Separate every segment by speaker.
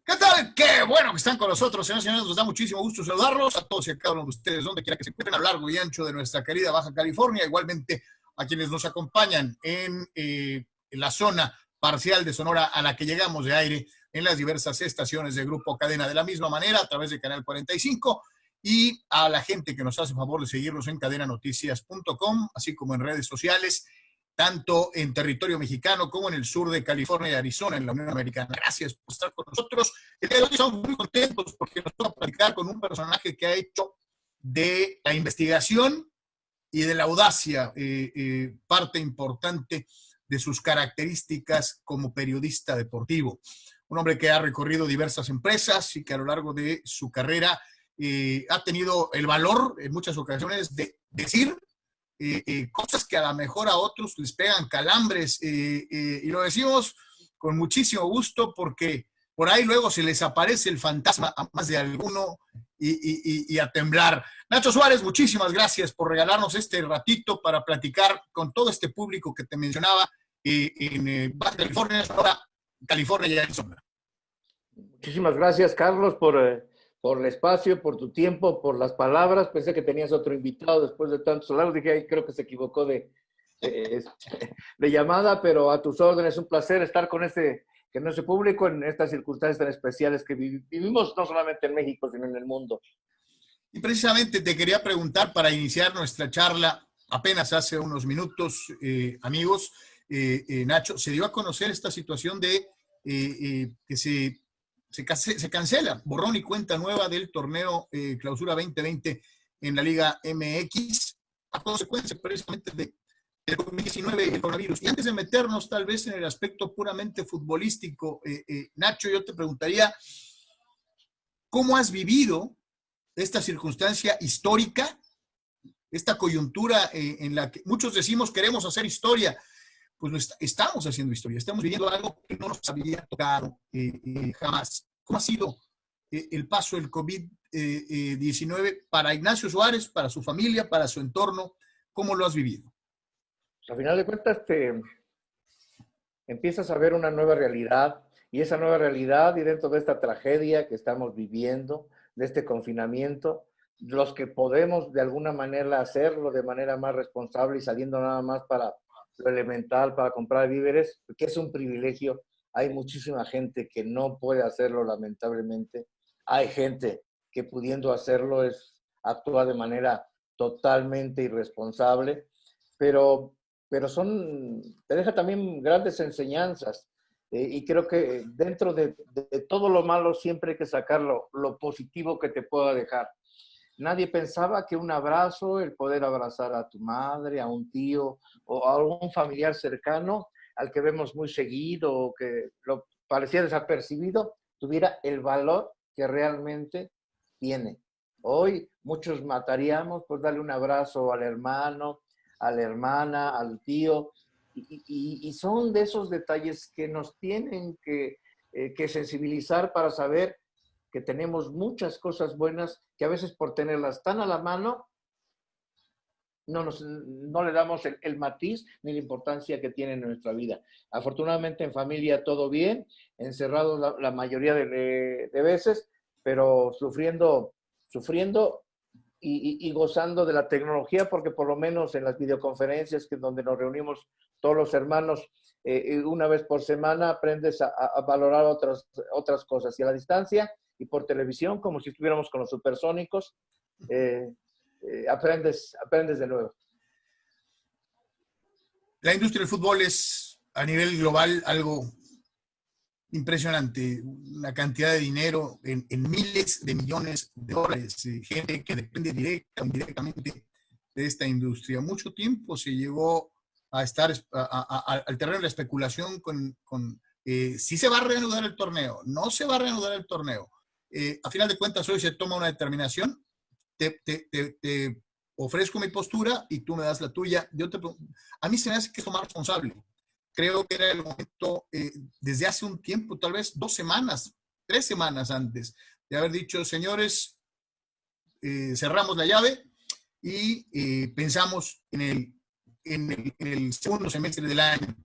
Speaker 1: ¿Qué tal? Qué bueno que están con nosotros, señores y señores. Nos da muchísimo gusto saludarlos a todos y a cada uno de ustedes, donde quiera que se encuentren a lo largo y ancho de nuestra querida Baja California. Igualmente a quienes nos acompañan en la zona parcial de Sonora a la que llegamos de aire en las diversas estaciones de Grupo Cadena. De la misma manera, a través de Canal 45 y a la gente que nos hace favor de seguirnos en cadenanoticias.com, así como en redes sociales, tanto en territorio mexicano como en el sur de California y Arizona, en la Unión Americana. Gracias por estar con nosotros. El día de hoy estamos muy contentos porque nos toca platicar con un personaje que ha hecho de la investigación y de la audacia parte importante de sus características como periodista deportivo. Un hombre que ha recorrido diversas empresas y que a lo largo de su carrera ha tenido el valor en muchas ocasiones de decir cosas que a lo mejor a otros les pegan calambres, y lo decimos con muchísimo gusto porque por ahí luego se les aparece el fantasma a más de alguno y a temblar. Nacho Suárez, muchísimas gracias por regalarnos este ratito para platicar con todo este público que te mencionaba en Baja California, Sonora, California y Arizona.
Speaker 2: Muchísimas gracias, Carlos, por el espacio, por tu tiempo, por las palabras. Pensé que tenías otro invitado después de tantos lados. Dije, ay, creo que se equivocó de llamada, pero a tus órdenes. Un placer estar con ese público en estas circunstancias tan especiales que vivimos no solamente en México, sino en el mundo.
Speaker 1: Y precisamente te quería preguntar para iniciar nuestra charla, apenas hace unos minutos, amigos, Nacho, se dio a conocer esta situación de que se cancela, borrón y cuenta nueva del torneo Clausura 2020 en la Liga MX, a consecuencia precisamente del COVID-19 y el coronavirus. Y antes de meternos tal vez en el aspecto puramente futbolístico, Nacho, yo te preguntaría, ¿cómo has vivido esta circunstancia histórica, esta coyuntura en la que muchos decimos queremos hacer historia? Pues no estamos haciendo historia, estamos viviendo algo que no nos había tocado jamás. ¿Cómo ha sido el paso del COVID-19 para Ignacio Suárez, para su familia, para su entorno? ¿Cómo lo has vivido?
Speaker 2: Al final de cuentas, empiezas a ver una nueva realidad, y esa nueva realidad, y dentro de esta tragedia que estamos viviendo, de este confinamiento, los que podemos de alguna manera hacerlo de manera más responsable y saliendo nada más para lo elemental, para comprar víveres, que es un privilegio. Hay muchísima gente que no puede hacerlo, lamentablemente. Hay gente que pudiendo hacerlo actúa de manera totalmente irresponsable, pero te deja también grandes enseñanzas. Y creo que dentro de todo lo malo siempre hay que sacar lo positivo que te pueda dejar. Nadie pensaba que un abrazo, el poder abrazar a tu madre, a un tío o a algún familiar cercano al que vemos muy seguido o que lo parecía desapercibido, tuviera el valor que realmente tiene. Hoy muchos mataríamos por darle un abrazo al hermano, a la hermana, al tío, y son de esos detalles que nos tienen que sensibilizar para saber que tenemos muchas cosas buenas que a veces por tenerlas tan a la mano no le damos el matiz ni la importancia que tiene en nuestra vida. Afortunadamente en familia todo bien, encerrados la mayoría de veces, pero sufriendo y gozando de la tecnología, porque por lo menos en las videoconferencias donde nos reunimos todos los hermanos una vez por semana, aprendes a valorar otras cosas. Y a la distancia y por televisión, como si estuviéramos con los supersónicos, aprendes de nuevo.
Speaker 1: La industria del fútbol es a nivel global algo impresionante, una cantidad de dinero en miles de millones de dólares, gente que depende directa o indirectamente de esta industria. Mucho tiempo se llegó a estar al terreno de la especulación con si se va a reanudar el torneo, no se va a reanudar el torneo. A final de cuentas hoy se toma una determinación, te ofrezco mi postura y tú me das la tuya. A mí se me hace que es lo más responsable. Creo que era el momento, desde hace un tiempo, tal vez 2 semanas, 3 semanas antes, de haber dicho, señores, cerramos la llave y pensamos en el segundo semestre del año.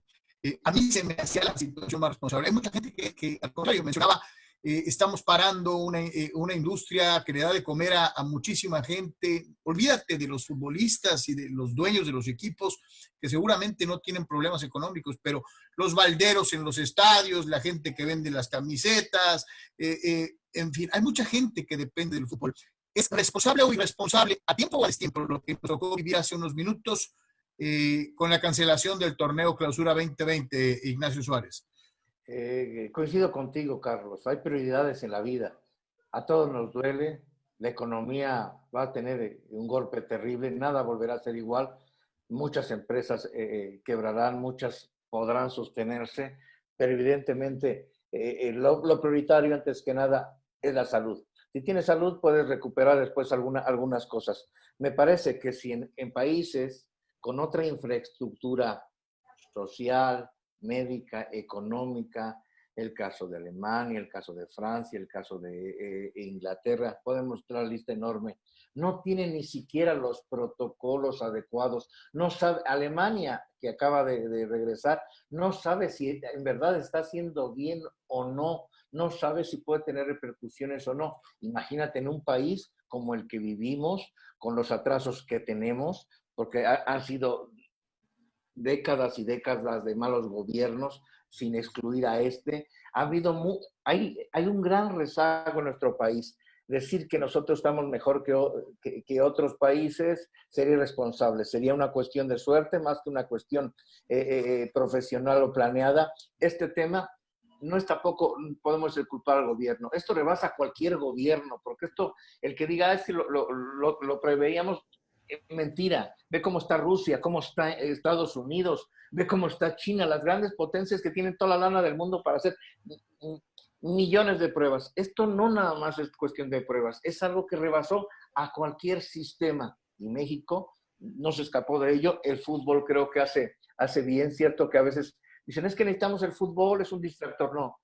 Speaker 1: A mí se me hacía la situación más responsable. Hay mucha gente que al contrario, mencionaba estamos parando una industria que le da de comer a muchísima gente. Olvídate de los futbolistas y de los dueños de los equipos, que seguramente no tienen problemas económicos, pero los balderos en los estadios, la gente que vende las camisetas, en fin, hay mucha gente que depende del fútbol. ¿Es responsable o irresponsable, a tiempo o a destiempo, lo que nos tocó vivir hace unos minutos con la cancelación del torneo Clausura 2020, Ignacio Suárez?
Speaker 2: Coincido contigo, Carlos. Hay prioridades en la vida. A todos nos duele. La economía va a tener un golpe terrible. Nada volverá a ser igual. Muchas empresas quebrarán, muchas podrán sostenerse, pero evidentemente lo prioritario antes que nada es la salud. Si tienes salud, puedes recuperar después algunas cosas. Me parece que si en países con otra infraestructura social, médica, económica, el caso de Alemania, el caso de Francia, el caso de Inglaterra, podemos mostrar una lista enorme. No tiene ni siquiera los protocolos adecuados. No sabe, Alemania, que acaba de regresar, no sabe si en verdad está haciendo bien o no. No sabe si puede tener repercusiones o no. Imagínate en un país como el que vivimos, con los atrasos que tenemos, porque han sido décadas y décadas de malos gobiernos, sin excluir a este. Hay un gran rezago en nuestro país. Decir que nosotros estamos mejor que otros países sería irresponsable. Sería una cuestión de suerte más que una cuestión profesional o planeada. Este tema no es tampoco, podemos culpar al gobierno. Esto rebasa a cualquier gobierno, porque esto, el que diga es que lo preveíamos, mentira. Ve cómo está Rusia, cómo está Estados Unidos, ve cómo está China, las grandes potencias que tienen toda la lana del mundo para hacer millones de pruebas. Esto no nada más es cuestión de pruebas, es algo que rebasó a cualquier sistema. Y México no se escapó de ello. El fútbol creo que hace bien, cierto que a veces dicen, es que necesitamos el fútbol, es un distractor. No,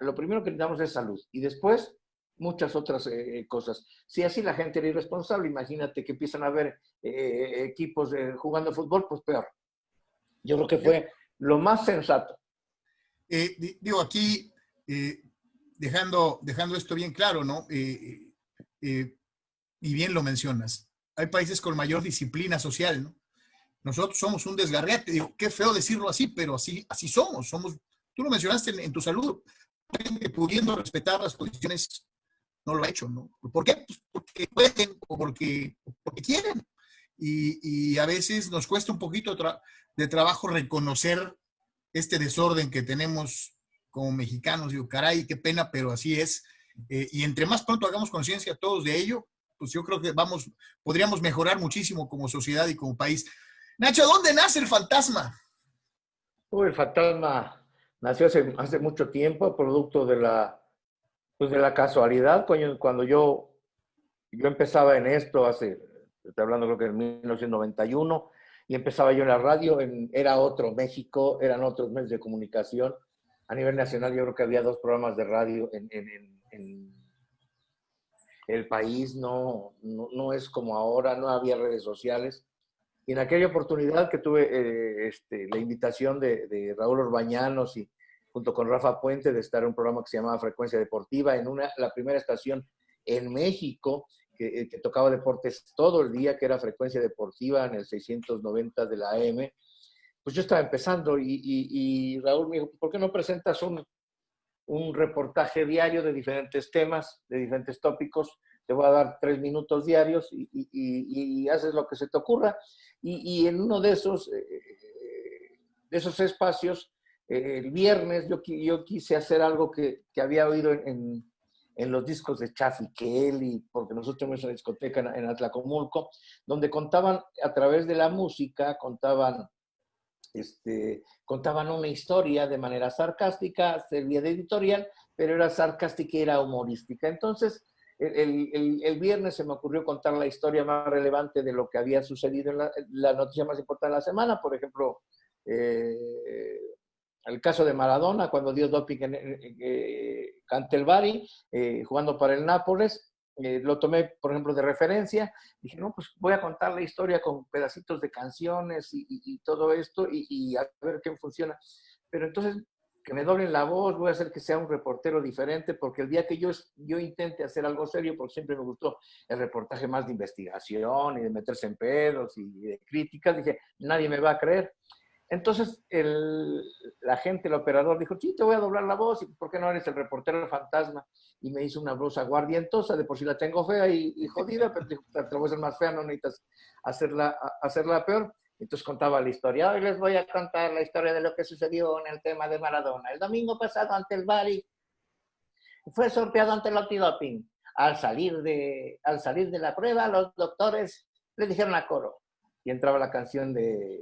Speaker 2: lo primero que necesitamos es salud. Y después muchas otras cosas. Si así la gente era irresponsable, imagínate que empiezan a ver equipos jugando fútbol, pues peor. Yo creo que fue lo más sensato.
Speaker 1: Digo, aquí, dejando esto bien claro, ¿no? Y bien lo mencionas, hay países con mayor disciplina social, ¿no? Nosotros somos un desgarriate, digo, qué feo decirlo así, pero así somos. Tú lo mencionaste en tu salud, que pudiendo respetar las condiciones no lo ha hecho, ¿no? ¿Por qué? Pues porque pueden o porque quieren. Y a veces nos cuesta un poquito de trabajo reconocer este desorden que tenemos como mexicanos. Digo, caray, qué pena, pero así es. Y entre más pronto hagamos conciencia todos de ello, pues yo creo que podríamos mejorar muchísimo como sociedad y como país. Nacho, ¿dónde nace el fantasma?
Speaker 2: El fantasma nació hace mucho tiempo, producto de la casualidad. Cuando yo empezaba en esto, estoy hablando creo que en 1991, y empezaba yo en la radio, era otro México, eran otros medios de comunicación. A nivel nacional yo creo que había 2 programas de radio en el país, no es como ahora, no había redes sociales. Y en aquella oportunidad que tuve la invitación de Raúl Orbañanos y junto con Rafa Puente de estar en un programa que se llamaba Frecuencia Deportiva, la primera estación en México que tocaba deportes todo el día, que era Frecuencia Deportiva en el 690 de la AM, pues yo estaba empezando y Raúl me dijo, ¿por qué no presentas un reportaje diario de diferentes temas, de diferentes tópicos? Te voy a dar 3 minutos diarios y haces lo que se te ocurra. Y en uno de esos espacios, el viernes, yo quise hacer algo que había oído en los discos de Chaffy Kelly, porque nosotros tenemos una discoteca en Atlacomulco, donde contaban a través de la música, contaban una historia de manera sarcástica, servía de editorial, pero era sarcástica y era humorística. Entonces, el viernes se me ocurrió contar la historia más relevante de lo que había sucedido en la noticia más importante de la semana. Por ejemplo, el caso de Maradona, cuando dio doping en Cantelbari, jugando para el Nápoles. Lo tomé, por ejemplo, de referencia. Dije, no, pues voy a contar la historia con pedacitos de canciones y todo esto y a ver qué funciona. Pero entonces que me doblen la voz, voy a hacer que sea un reportero diferente, porque el día que yo intente hacer algo serio, porque siempre me gustó el reportaje más de investigación y de meterse en pedos y de críticas, dije, nadie me va a creer. Entonces la gente, el operador dijo, sí, te voy a doblar la voz, ¿y por qué no eres el reportero fantasma? Y me hizo una voz aguardientosa, de por si la tengo fea y jodida, pero dijo, te la voy a hacer más fea, no necesitas hacerla peor. Entonces contaba la historia. Hoy les voy a contar la historia de lo que sucedió en el tema de Maradona. El domingo pasado ante el Bari fue sorteado ante el antidoping. Al salir de la prueba, los doctores le dijeron a coro. Y entraba la canción de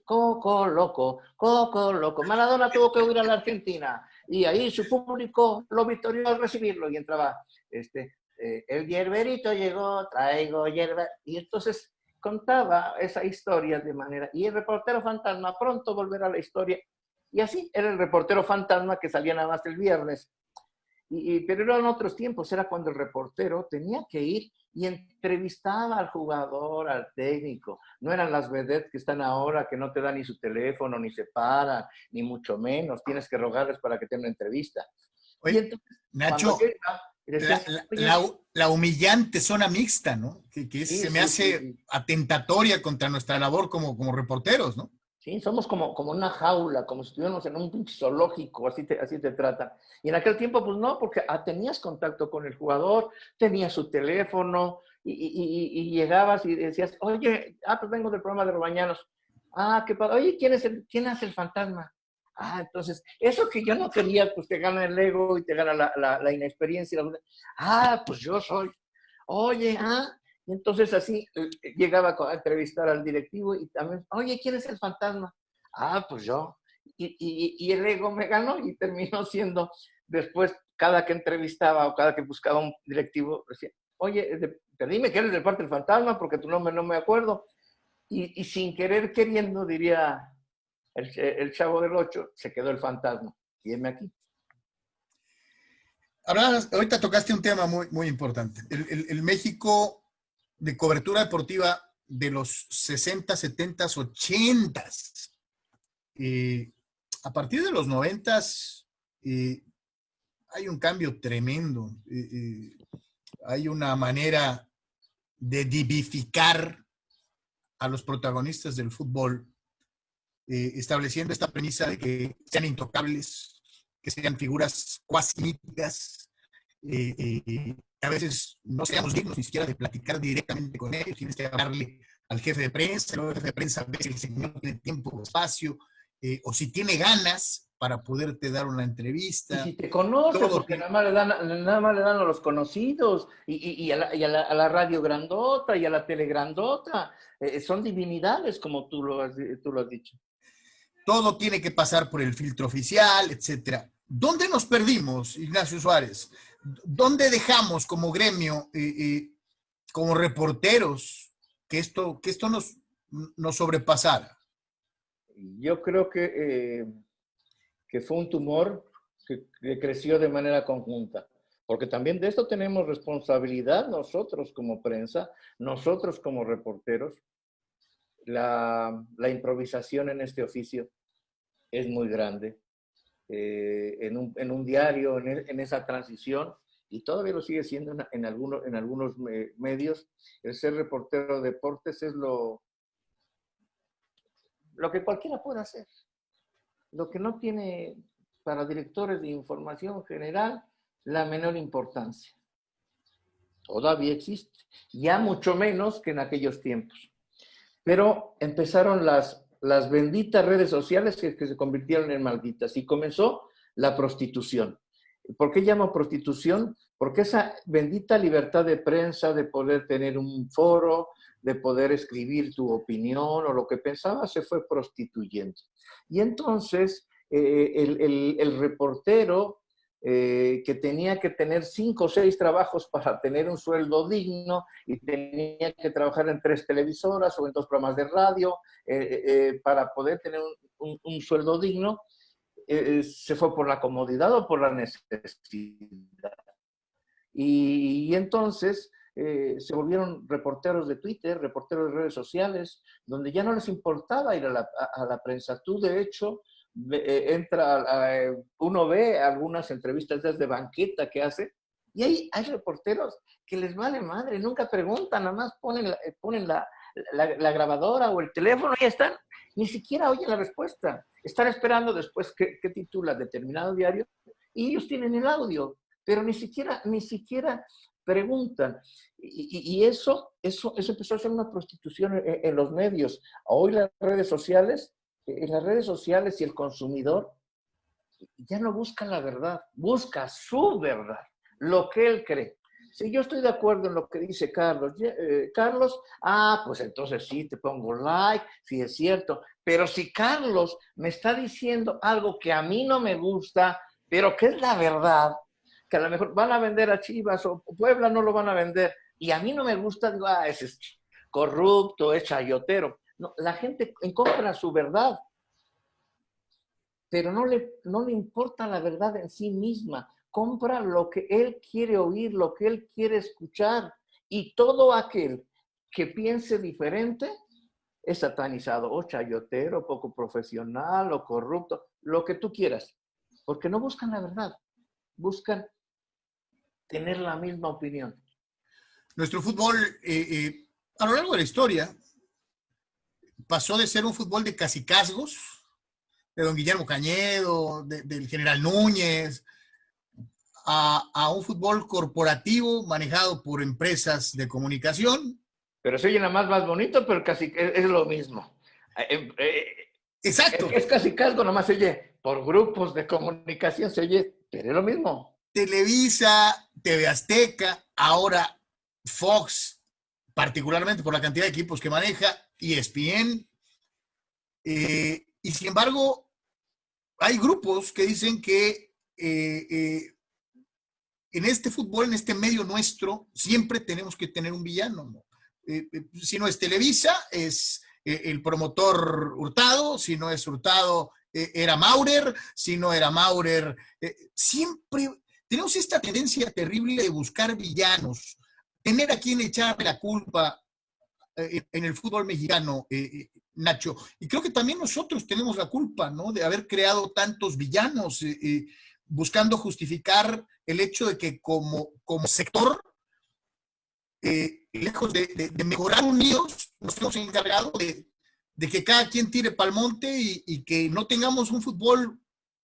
Speaker 2: Coco Loco, Coco Loco. Maradona tuvo que huir a la Argentina. Y ahí su público lo victorió al recibirlo. Y entraba, el hierberito llegó, traigo hierba. Y entonces contaba esa historia de manera, y el reportero fantasma pronto volverá a la historia, y así era el reportero fantasma que salía nada más el viernes, pero eran otros tiempos, era cuando el reportero tenía que ir y entrevistaba al jugador, al técnico, no eran las vedettes que están ahora, que no te dan ni su teléfono, ni se paran, ni mucho menos, tienes que rogarles para que tengan una entrevista.
Speaker 1: Oye,
Speaker 2: Y entonces,
Speaker 1: Nacho,
Speaker 2: decían,
Speaker 1: la humillante zona mixta, ¿no? Se me hace
Speaker 2: sí.
Speaker 1: atentatoria contra nuestra labor como reporteros, ¿no?
Speaker 2: Sí, somos como una jaula, como si estuviéramos en un pinche zoológico, así te tratan. Y en aquel tiempo, pues no, porque tenías contacto con el jugador, tenías su teléfono, y llegabas y decías, oye, pues vengo del programa de Robañanos. Qué padre. Oye, ¿quién hace el fantasma? Entonces, eso que yo no quería, pues te gana el ego y te gana la inexperiencia. Pues yo soy. Oye, y entonces así llegaba a entrevistar al directivo y también, oye, ¿quién es el fantasma? Pues yo. Y el ego me ganó y terminó siendo, después, cada que entrevistaba o cada que buscaba un directivo, decía, oye, dime que eres del parte del fantasma porque tu nombre no me acuerdo. Y sin querer queriendo, diría el Chavo del Ocho, se quedó el fantasma. Y heme aquí.
Speaker 1: Ahorita tocaste un tema muy, muy importante. El México de cobertura deportiva de los 60, 70, 80. A partir de los 90 hay un cambio tremendo. Hay una manera de divificar a los protagonistas del fútbol, estableciendo esta premisa de que sean intocables, que sean figuras cuasi míticas, a veces no seamos dignos ni siquiera de platicar directamente con ellos, tienes que hablarle al jefe de prensa, el jefe de prensa ve si el señor tiene tiempo o espacio, o si tiene ganas para poderte dar una entrevista.
Speaker 2: Y si te conoce, porque nada más le dan a los conocidos, y a la radio grandota, y a la tele grandota, son divinidades, como tú lo has dicho.
Speaker 1: Todo tiene que pasar por el filtro oficial, etcétera. ¿Dónde nos perdimos, Ignacio Suárez? ¿Dónde dejamos como gremio, como reporteros, que esto nos sobrepasara?
Speaker 2: Yo creo que fue un tumor que creció de manera conjunta, porque también de esto tenemos responsabilidad nosotros como prensa, nosotros como reporteros. La improvisación en este oficio es muy grande. En un diario, en esa transición, y todavía lo sigue siendo en algunos medios, el ser reportero de deportes es lo que cualquiera puede hacer. Lo que no tiene para directores de información general la menor importancia. Todavía existe, ya mucho menos que en aquellos tiempos. Pero empezaron las benditas redes sociales que se convirtieron en malditas, y comenzó la prostitución. ¿Por qué llamo prostitución? Porque esa bendita libertad de prensa, de poder tener un foro, de poder escribir tu opinión o lo que pensabas, se fue prostituyendo. Y entonces el reportero que tenía que tener 5 o 6 trabajos para tener un sueldo digno, y tenía que trabajar en 3 televisoras o en 2 programas de radio para poder tener un sueldo digno, se fue por la comodidad o por la necesidad. Y entonces se volvieron reporteros de Twitter, reporteros de redes sociales, donde ya no les importaba ir a la prensa. Tú, de hecho, uno ve algunas entrevistas de banqueta que hace, y hay reporteros que les vale madre, nunca preguntan, nada más ponen la grabadora o el teléfono y ya están, ni siquiera oyen la respuesta. Están esperando después qué titula determinado diario y ellos tienen el audio, pero ni siquiera preguntan. Y eso empezó a ser una prostitución en los medios. Hoy en las redes sociales y el consumidor ya no busca la verdad, busca su verdad, lo que él cree. Si yo estoy de acuerdo en lo que dice Carlos, Carlos, pues entonces sí, te pongo like, sí es cierto. Pero si Carlos me está diciendo algo que a mí no me gusta, pero que es la verdad, que a lo mejor van a vender a Chivas o Puebla no lo van a vender, y a mí no me gusta, digo, ese es corrupto, es chayotero. No, la gente encuentra su verdad, pero no le importa la verdad en sí misma. Compra lo que él quiere oír, lo que él quiere escuchar. Y todo aquel que piense diferente es satanizado, o chayotero, poco profesional, o corrupto, lo que tú quieras. Porque no buscan la verdad, buscan tener la misma opinión.
Speaker 1: Nuestro fútbol, a lo largo de la historia, pasó de ser un fútbol de cacicazgos, de don Guillermo Cañedo, del general Núñez, a un fútbol corporativo manejado por empresas de comunicación.
Speaker 2: Pero se oye nada más bonito, pero casi es lo mismo.
Speaker 1: Exacto.
Speaker 2: Es casi casco, nada más se oye por grupos de comunicación, se oye, pero es lo mismo.
Speaker 1: Televisa, TV Azteca, ahora Fox, particularmente por la cantidad de equipos que maneja, ESPN. Y sin embargo, hay grupos que dicen que en este fútbol, en este medio nuestro, siempre tenemos que tener un villano, ¿no? Si no es Televisa, es el promotor Hurtado, si no es Hurtado, era Maurer, si no era Maurer, siempre tenemos esta tendencia terrible de buscar villanos, tener a quien echarle la culpa en el fútbol mexicano, Nacho. Y creo que también nosotros tenemos la culpa, ¿no? De haber creado tantos villanos, buscando justificar el hecho de que como sector, lejos de mejorar unidos, nos hemos encargado de que cada quien tire pa'l monte y que no tengamos un fútbol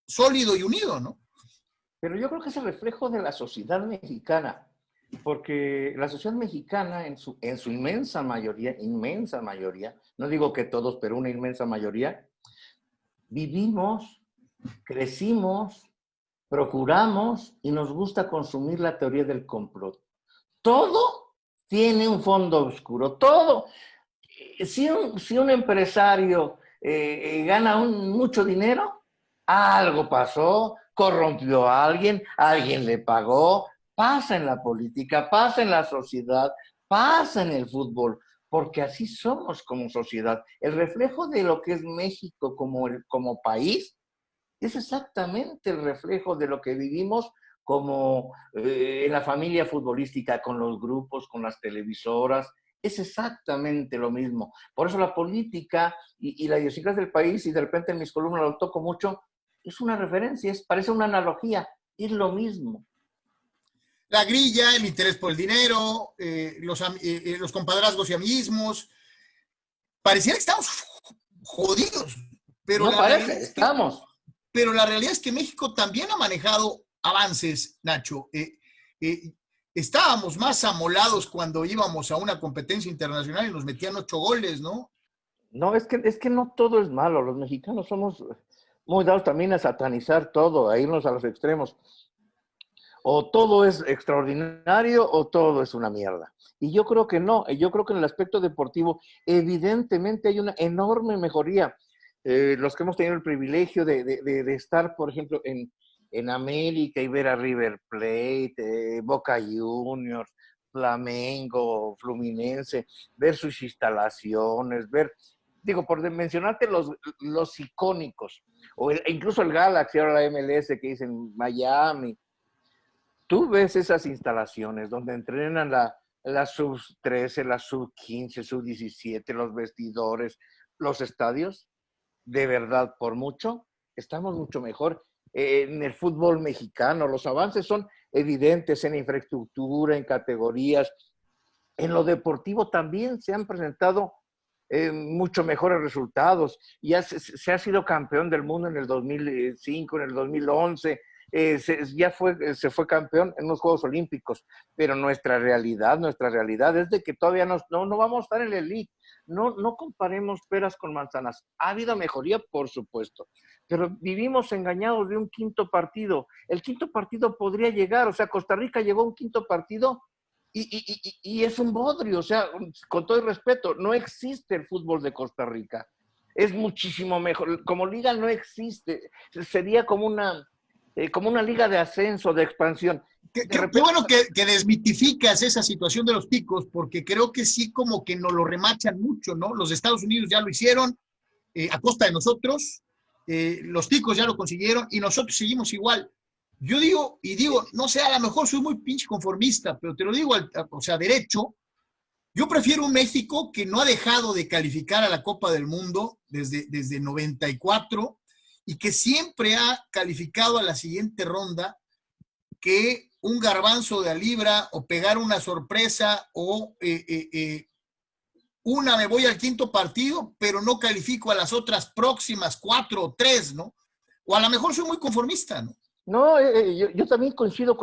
Speaker 1: sólido y unido, ¿no?
Speaker 2: Pero yo creo que es el reflejo de la sociedad mexicana, porque la sociedad mexicana en su inmensa mayoría, no digo que todos, pero una inmensa mayoría, vivimos, crecimos, procuramos y nos gusta consumir la teoría del complot. Todo tiene un fondo oscuro, todo. Si un empresario gana mucho dinero, algo pasó, corrompió a alguien le pagó, pasa en la política, pasa en la sociedad, pasa en el fútbol, porque así somos como sociedad. El reflejo de lo que es México como país es exactamente el reflejo de lo que vivimos como en la familia futbolística, con los grupos, con las televisoras. Es exactamente lo mismo. Por eso la política y la idiosincrasia del país, y de repente en mis columnas lo toco mucho, es una referencia, parece una analogía, es lo mismo.
Speaker 1: La grilla, el interés por el dinero, los compadrazgos y amiguismos. Pareciera que estamos jodidos, pero
Speaker 2: no parece, estamos.
Speaker 1: Pero la realidad es que México también ha manejado avances, Nacho. Estábamos más amolados cuando íbamos a una competencia internacional y nos metían 8 goles, ¿no?
Speaker 2: No, es que no todo es malo. Los mexicanos somos muy dados también a satanizar todo, a irnos a los extremos. O todo es extraordinario o todo es una mierda. Y yo creo que no. Yo creo que en el aspecto deportivo, evidentemente hay una enorme mejoría. Los que hemos tenido el privilegio de estar, por ejemplo, en América y ver a River Plate, Boca Juniors, Flamengo, Fluminense, ver sus instalaciones, digo, por mencionarte los icónicos, incluso el Galaxy, ahora la MLS que dicen Miami. Tú ves esas instalaciones donde entrenan la sub-13, la sub-15, sub-17, los vestidores, los estadios, de verdad, por mucho, estamos mucho mejor en el fútbol mexicano. Los avances son evidentes en infraestructura, en categorías. En lo deportivo también se han presentado mucho mejores resultados. Se ha sido campeón del mundo en el 2005, en el 2011, se fue campeón en los Juegos Olímpicos, pero nuestra realidad es de que todavía no vamos a estar en la elite. No comparemos peras con manzanas. Ha habido mejoría, por supuesto, pero vivimos engañados de un quinto partido. El quinto partido podría llegar, o sea, Costa Rica llegó a un quinto partido y es un bodrio, o sea, con todo el respeto, no existe el fútbol de Costa Rica. Es muchísimo mejor. Como liga no existe. Sería como una liga de ascenso, de expansión.
Speaker 1: Qué bueno que desmitificas esa situación de los ticos, porque creo que sí como que nos lo remachan mucho, ¿no? Los Estados Unidos ya lo hicieron a costa de nosotros, los ticos ya lo consiguieron y nosotros seguimos igual. Yo digo, no sé, a lo mejor soy muy pinche conformista, pero te lo digo, o sea, derecho, yo prefiero un México que no ha dejado de calificar a la Copa del Mundo desde 94 y que siempre ha calificado a la siguiente ronda que un garbanzo de a libra o pegar una sorpresa o me voy al quinto partido, pero no califico a las otras próximas 4 o 3, ¿no? O a lo mejor soy muy conformista, ¿no?
Speaker 2: No, yo también coincido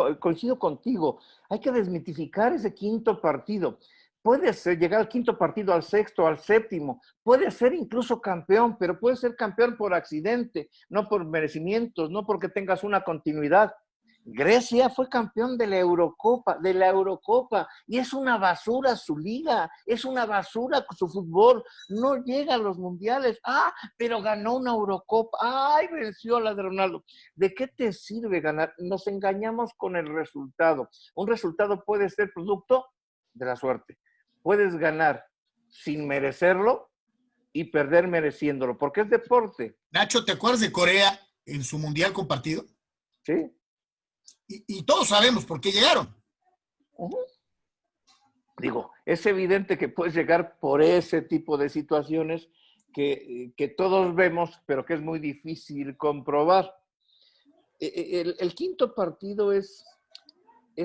Speaker 2: contigo. Hay que desmitificar ese quinto partido. Puede ser llegar al quinto partido, al sexto, al séptimo. Puede ser incluso campeón, pero puede ser campeón por accidente, no por merecimientos, no porque tengas una continuidad. Grecia fue campeón de la Eurocopa, y es una basura su liga, es una basura su fútbol, no llega a los mundiales. Pero ganó una Eurocopa, venció a la de Ronaldo. ¿De qué te sirve ganar? Nos engañamos con el resultado. Un resultado puede ser producto de la suerte. Puedes ganar sin merecerlo y perder mereciéndolo, porque es deporte.
Speaker 1: Nacho, ¿te acuerdas de Corea en su mundial compartido?
Speaker 2: Sí.
Speaker 1: Y todos sabemos por qué llegaron.
Speaker 2: Digo, es evidente que puedes llegar por ese tipo de situaciones que todos vemos, pero que es muy difícil comprobar. El quinto partido es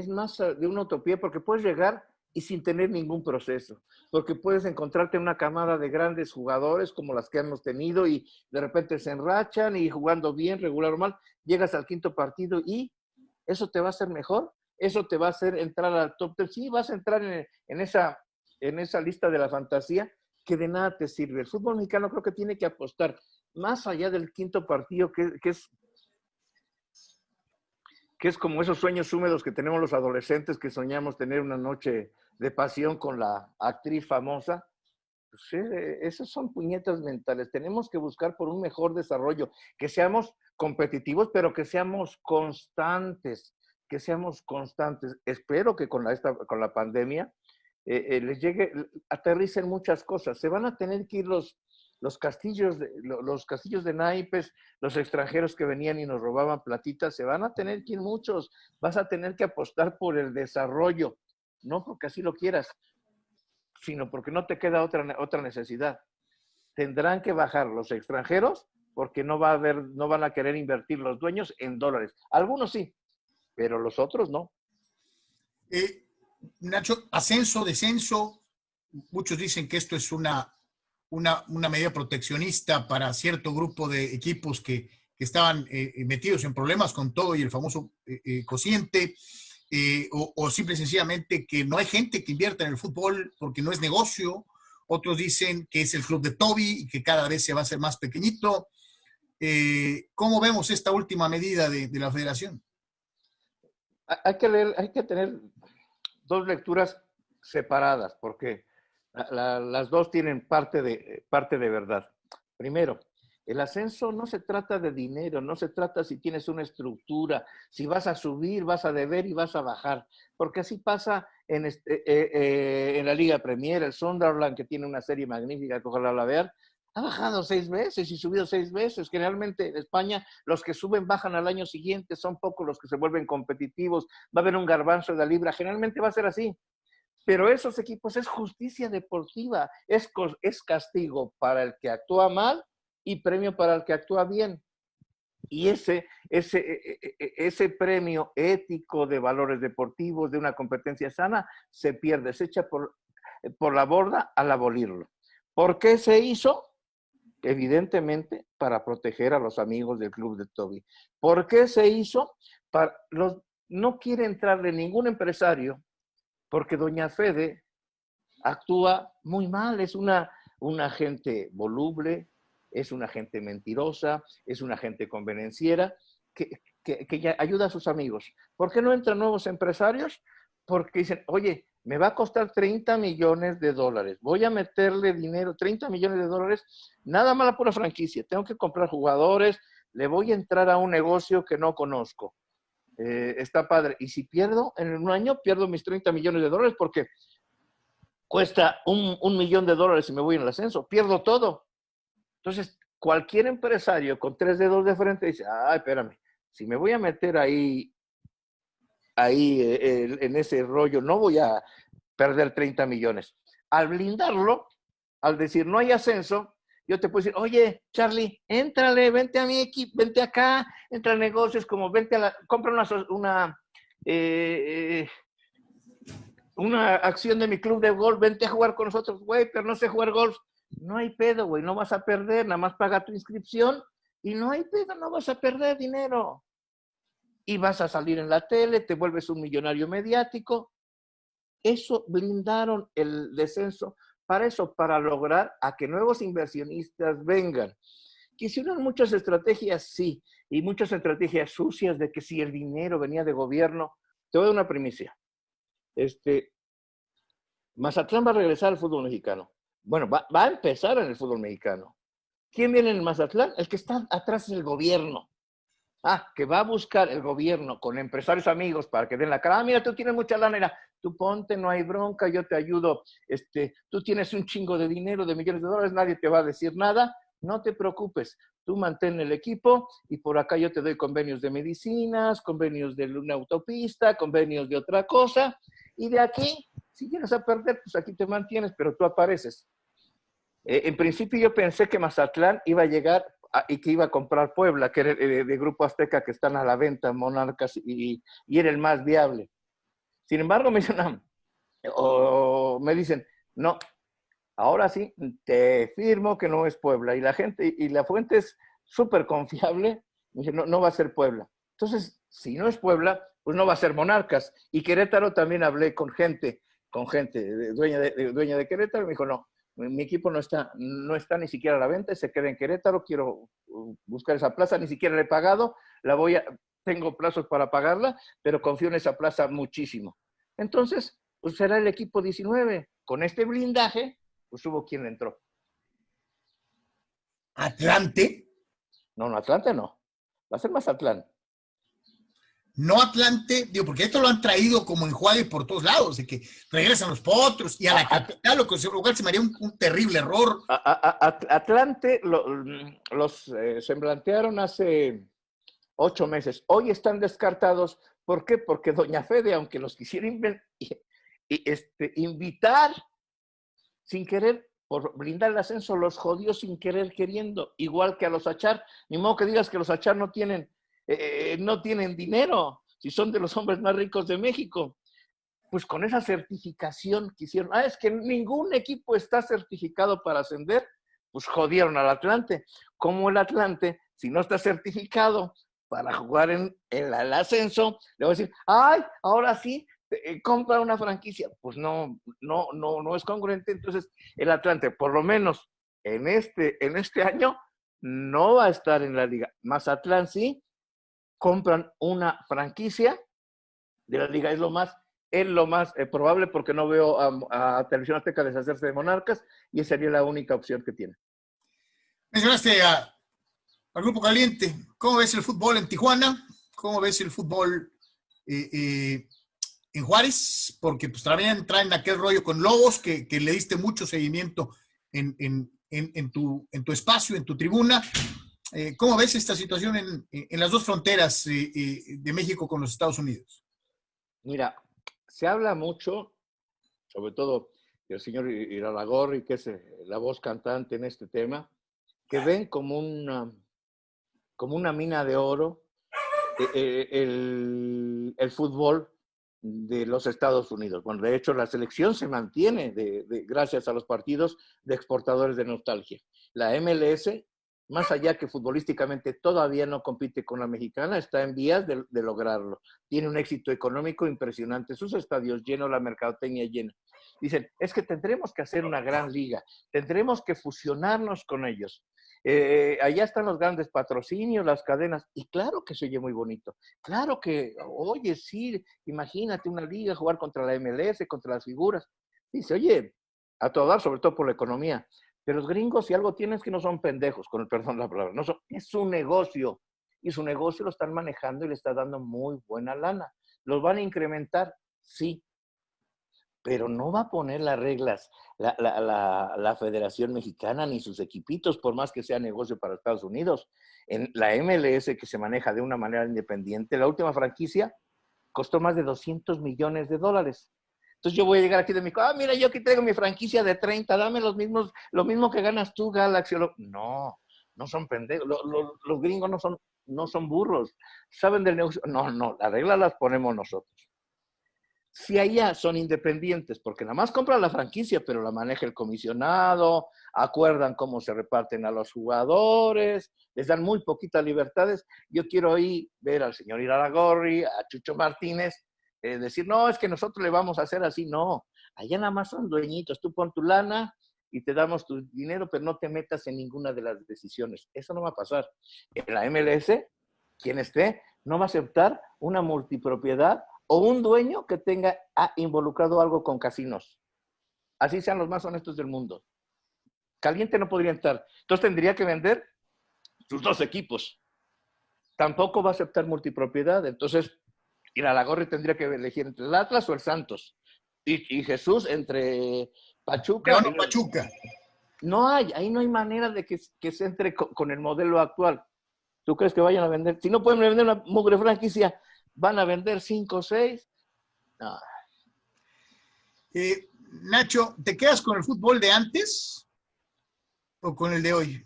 Speaker 2: más de una utopía, porque puedes llegar y sin tener ningún proceso, porque puedes encontrarte una camada de grandes jugadores como las que hemos tenido y de repente se enrachan y jugando bien, regular o mal, llegas al quinto partido y ¿eso te va a hacer mejor? ¿Eso te va a hacer entrar al top 10? Sí, vas a entrar en esa lista de la fantasía que de nada te sirve. El fútbol mexicano creo que tiene que apostar más allá del quinto partido, que es como esos sueños húmedos que tenemos los adolescentes que soñamos tener una noche de pasión con la actriz famosa. Pues esos son puñetas mentales. Tenemos que buscar por un mejor desarrollo, que seamos competitivos, pero que seamos constantes, Espero que con la pandemia les llegue, aterricen muchas cosas. Se van a tener que ir los castillos de naipes, los extranjeros que venían y nos robaban platitas, se van a tener que ir muchos. Vas a tener que apostar por el desarrollo, no porque así lo quieras, sino porque no te queda otra necesidad. Tendrán que bajar los extranjeros porque no van a querer invertir los dueños en dólares. Algunos sí, pero los otros no.
Speaker 1: Nacho, ascenso, descenso, muchos dicen que esto es una medida proteccionista para cierto grupo de equipos que estaban metidos en problemas con todo y el famoso cociente, o simple y sencillamente que no hay gente que invierta en el fútbol porque no es negocio. Otros dicen que es el club de Toby y que cada vez se va a hacer más pequeñito. ¿Cómo vemos esta última medida de la federación?
Speaker 2: Hay que tener dos lecturas separadas, porque las dos tienen parte de verdad. Primero, el ascenso no se trata de dinero, no se trata si tienes una estructura, si vas a subir, vas a deber y vas a bajar, porque así pasa en la Liga Premier. El Sunderland, que tiene una serie magnífica, que ojalá la vean, ha bajado 6 veces y subido 6 veces. Generalmente en España los que suben bajan al año siguiente, son pocos los que se vuelven competitivos. Va a haber un garbanzo de la libra, generalmente va a ser así. Pero esos equipos es justicia deportiva, es castigo para el que actúa mal y premio para el que actúa bien. Y ese premio ético de valores deportivos, de una competencia sana, se pierde, se echa por la borda al abolirlo. ¿Por qué se hizo? Evidentemente para proteger a los amigos del club de Toby. ¿Por qué se hizo? No quiere entrarle ningún empresario porque doña Fede actúa muy mal, es una gente voluble, es una gente mentirosa, es una gente convenenciera que ayuda a sus amigos. ¿Por qué no entran nuevos empresarios? Porque dicen, oye, me va a costar 30 millones de dólares, voy a meterle dinero, 30 millones de dólares, nada más la pura franquicia, tengo que comprar jugadores, le voy a entrar a un negocio que no conozco. Está padre. Y si pierdo, en un año pierdo mis 30 millones de dólares porque cuesta un millón de dólares y me voy en el ascenso, pierdo todo. Entonces, cualquier empresario con 3 dedos de frente dice, ay, espérame, si me voy a meter ahí en ese rollo, no voy a perder 30 millones. Al blindarlo, al decir no hay ascenso, yo te puedo decir, oye, Charlie, éntrale, vente a mi equipo, vente acá, entra a negocios, como vente compra una acción de mi club de golf, vente a jugar con nosotros, güey, pero no sé jugar golf. No hay pedo, güey, no vas a perder, nada más paga tu inscripción y no hay pedo, no vas a perder dinero. Y vas a salir en la tele, te vuelves un millonario mediático. Eso blindaron el descenso para eso, para lograr a que nuevos inversionistas vengan. Quisieron muchas estrategias, sí, y muchas estrategias sucias de que si el dinero venía de gobierno. Te voy a dar una primicia. Mazatlán va a regresar al fútbol mexicano. Bueno, va a empezar en el fútbol mexicano. ¿Quién viene en el Mazatlán? El que está atrás es el gobierno. Que va a buscar el gobierno con empresarios amigos para que den la cara. Mira, tú tienes mucha lana, mira, tú ponte, no hay bronca, yo te ayudo. Tú tienes un chingo de dinero, de millones de dólares, nadie te va a decir nada. No te preocupes, tú mantén el equipo y por acá yo te doy convenios de medicinas, convenios de una autopista, convenios de otra cosa. Y de aquí, si quieres a perder, pues aquí te mantienes, pero tú apareces. En principio yo pensé que Mazatlán iba a llegar y que iba a comprar Puebla, que era de Grupo Azteca, que están a la venta, Monarcas, y era el más viable. Sin embargo, me dicen, no, ahora sí, te firmo que no es Puebla. Y la gente, y la fuente es súper confiable, me dice, no, no va a ser Puebla. Entonces, si no es Puebla, pues no va a ser Monarcas. Y Querétaro también hablé con gente dueña de Querétaro, y me dijo, no, mi equipo no está ni siquiera a la venta, se queda en Querétaro, quiero buscar esa plaza, ni siquiera le he pagado, tengo plazos para pagarla, pero confío en esa plaza muchísimo. Entonces, pues será el equipo 19. Con este blindaje, pues hubo quien entró.
Speaker 1: ¿Atlante?
Speaker 2: No, Atlante no. Va a ser Mazatlán.
Speaker 1: No Atlante, digo, porque esto lo han traído como enjuague por todos lados, de que regresan los potros y a la capital, lo que lugar se me haría un terrible error.
Speaker 2: Atlante los semblantearon hace 8 meses. Hoy están descartados. ¿Por qué? Porque doña Fede, aunque los quisiera invitar sin querer, por blindar el ascenso, los jodió sin querer queriendo, igual que a los Achar. Ni modo que digas que los Achar no tienen dinero, si son de los hombres más ricos de México. Pues con esa certificación que hicieron, es que ningún equipo está certificado para ascender, pues jodieron al Atlante. Como el Atlante, si no está certificado para jugar en el ascenso, le voy a decir, ay, ahora sí, compra una franquicia. Pues no es congruente. Entonces, el Atlante, por lo menos en este año, no va a estar en la liga. Mazatlán sí, compran una franquicia de la liga, es lo más probable, porque no veo a Televisión Azteca deshacerse de Monarcas y esa sería la única opción que tiene.
Speaker 1: Mencionaste al Grupo Caliente. ¿Cómo ves el fútbol en Tijuana? ¿Cómo ves el fútbol en Juárez? Porque pues también traen aquel rollo con Lobos, que le diste mucho seguimiento en tu espacio, en tu tribuna. ¿Cómo ves esta situación en las dos fronteras de México con los Estados Unidos?
Speaker 2: Mira, se habla mucho, sobre todo del señor Irarrágorri, que es la voz cantante en este tema, que ven como como una mina de oro el fútbol de los Estados Unidos. Bueno, de hecho, la selección se mantiene gracias a los partidos de exportadores de nostalgia. La MLS, más allá que futbolísticamente todavía no compite con la mexicana, está en vías de lograrlo. Tiene un éxito económico impresionante, sus estadios llenos, la mercadotecnia llena. Dicen, es que tendremos que hacer una gran liga, tendremos que fusionarnos con ellos. Allá están los grandes patrocinios, las cadenas, y claro que se oye muy bonito. Claro que, oye, sí, imagínate una liga, jugar contra la MLS, contra las figuras. Dice, oye, a todo dar, sobre todo por la economía. Pero los gringos, si algo tienen, es que no son pendejos, con el perdón de la palabra. No son, es un negocio. Y su negocio lo están manejando y le está dando muy buena lana. ¿Los van a incrementar? Sí. Pero no va a poner las reglas la Federación Mexicana ni sus equipitos, por más que sea negocio para Estados Unidos. En la MLS, que se maneja de una manera independiente, la última franquicia costó más de $200 millones. Entonces yo voy a llegar aquí de mi casa, mira, yo aquí traigo mi franquicia de 30, dame lo mismo que ganas tú, Galaxy. No, no son pendejos. Los gringos no son burros. ¿Saben del negocio? No, las reglas las ponemos nosotros. Si allá son independientes, porque nada más compran la franquicia, pero la maneja el comisionado, acuerdan cómo se reparten a los jugadores, les dan muy poquitas libertades. Yo quiero ahí ver al señor Iraragorri, a Chucho Martínez, decir, no, es que nosotros le vamos a hacer así. No, allá nada más son dueñitos, tú pon tu lana y te damos tu dinero, pero no te metas en ninguna de las decisiones. Eso no va a pasar. En la MLS, quien esté, no va a aceptar una multipropiedad o un dueño que tenga involucrado algo con casinos. Así sean los más honestos del mundo. Caliente no podría estar. Entonces tendría que vender sus 2 equipos. Tampoco va a aceptar multipropiedad. Entonces, Iraragorri tendría que elegir entre el Atlas o el Santos. Y Jesús entre Pachuca.
Speaker 1: León o Pachuca.
Speaker 2: Ahí no hay manera de que se entre con el modelo actual. ¿Tú crees que vayan a vender? Si no pueden vender una mugre franquicia, ¿van a vender 5 o 6? No.
Speaker 1: Nacho, ¿te quedas con el fútbol de antes o con el de hoy?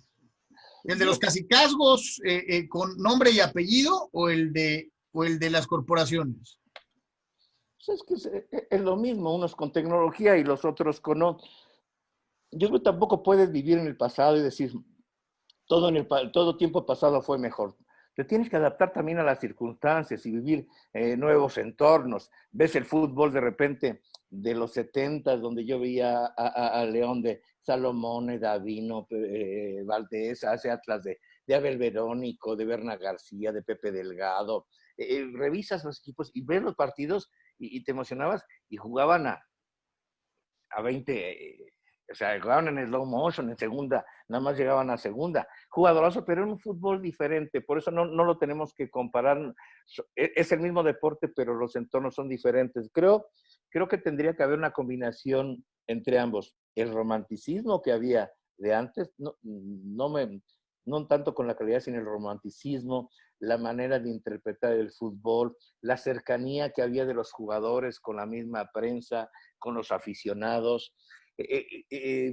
Speaker 1: ¿El de los cacicazgos con nombre y apellido o el de las corporaciones?
Speaker 2: Pues es que es lo mismo, unos con tecnología y los otros con no. Yo creo que tampoco puedes vivir en el pasado y decir, todo tiempo pasado fue mejor. Te tienes que adaptar también a las circunstancias y vivir nuevos entornos. Ves el fútbol de repente de los 70, donde yo veía a León de Salomón, Davino, Valdés, hace Atlas de Abel Verónico, de Berna García, de Pepe Delgado. Revisas los equipos y ves los partidos y te emocionabas y jugaban a 20... O sea, jugaban en slow motion, en segunda, nada más llegaban a segunda. Jugadorazo, pero en un fútbol diferente. Por eso no lo tenemos que comparar. Es el mismo deporte, pero los entornos son diferentes. Creo que tendría que haber una combinación entre ambos. El romanticismo que había de antes, no tanto con la calidad, sino el romanticismo, la manera de interpretar el fútbol, la cercanía que había de los jugadores con la misma prensa, con los aficionados.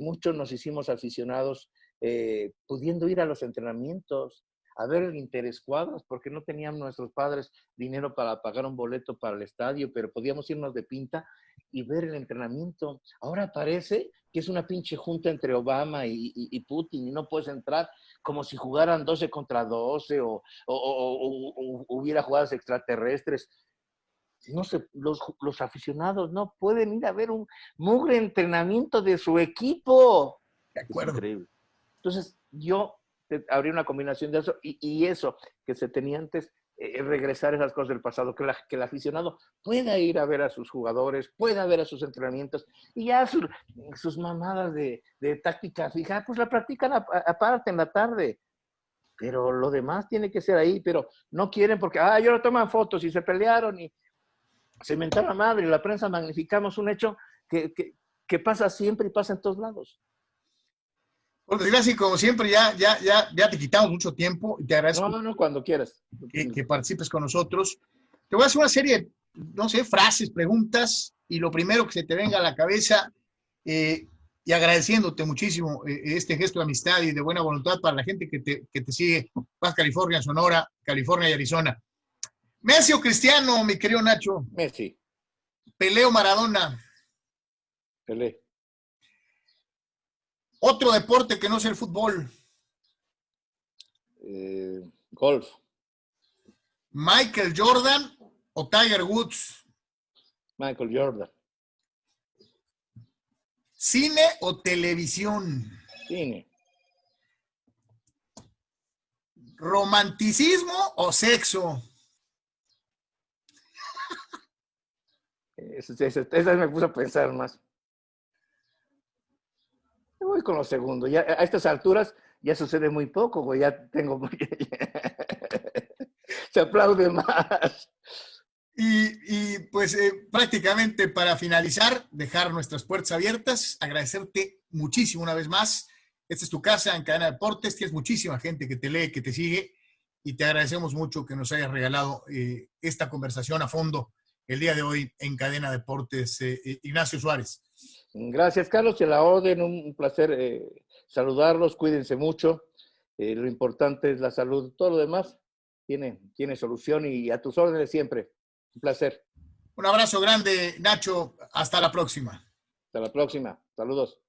Speaker 2: Muchos nos hicimos aficionados pudiendo ir a los entrenamientos, a ver el interescuadras, porque no tenían nuestros padres dinero para pagar un boleto para el estadio, pero podíamos irnos de pinta y ver el entrenamiento. Ahora parece que es una pinche junta entre Obama y Putin y no puedes entrar, como si jugaran 12 contra 12 o hubiera jugadas extraterrestres. No sé, los aficionados no pueden ir a ver un mugre entrenamiento de su equipo.
Speaker 1: De acuerdo.
Speaker 2: Es increíble. Entonces, yo habría una combinación de eso y eso que se tenía antes, regresar esas cosas del pasado, que el aficionado pueda ir a ver a sus jugadores, pueda ver a sus entrenamientos y ya sus mamadas de táctica fija, pues la practican aparte en la tarde. Pero lo demás tiene que ser ahí, pero no quieren porque, yo ahora toman fotos y se pelearon y se inventaron la madre, la prensa magnificamos un hecho que pasa siempre y pasa en todos lados.
Speaker 1: Por desgracia, y como siempre, ya te quitamos mucho tiempo y te agradezco.
Speaker 2: No, cuando quieras.
Speaker 1: Que participes con nosotros. Te voy a hacer una serie, no sé, frases, preguntas, y lo primero que se te venga a la cabeza, y agradeciéndote muchísimo este gesto de amistad y de buena voluntad para la gente que te sigue, Baja California, Sonora, California y Arizona. Messi o Cristiano, mi querido Nacho.
Speaker 2: Messi.
Speaker 1: Pelé o Maradona.
Speaker 2: Pelé.
Speaker 1: Otro deporte que no sea el fútbol.
Speaker 2: Golf.
Speaker 1: Michael Jordan o Tiger Woods.
Speaker 2: Michael Jordan.
Speaker 1: ¿Cine o televisión?
Speaker 2: Cine.
Speaker 1: ¿Romanticismo o sexo?
Speaker 2: Esa me puso a pensar más. Me voy con lo segundo. Ya, a estas alturas ya sucede muy poco, güey. Ya tengo... Se aplaude más.
Speaker 1: Y pues prácticamente para finalizar, dejar nuestras puertas abiertas, agradecerte muchísimo una vez más. Esta es tu casa en Cadena Deportes, tienes muchísima gente que te lee, que te sigue, y te agradecemos mucho que nos hayas regalado esta conversación a fondo el día de hoy en Cadena Deportes. Ignacio Suárez.
Speaker 2: Gracias, Carlos, y a la orden, un placer saludarlos, cuídense mucho. Lo importante es la salud, todo lo demás tiene solución y a tus órdenes siempre. Un placer.
Speaker 1: Un abrazo grande, Nacho. Hasta la próxima.
Speaker 2: Hasta la próxima. Saludos.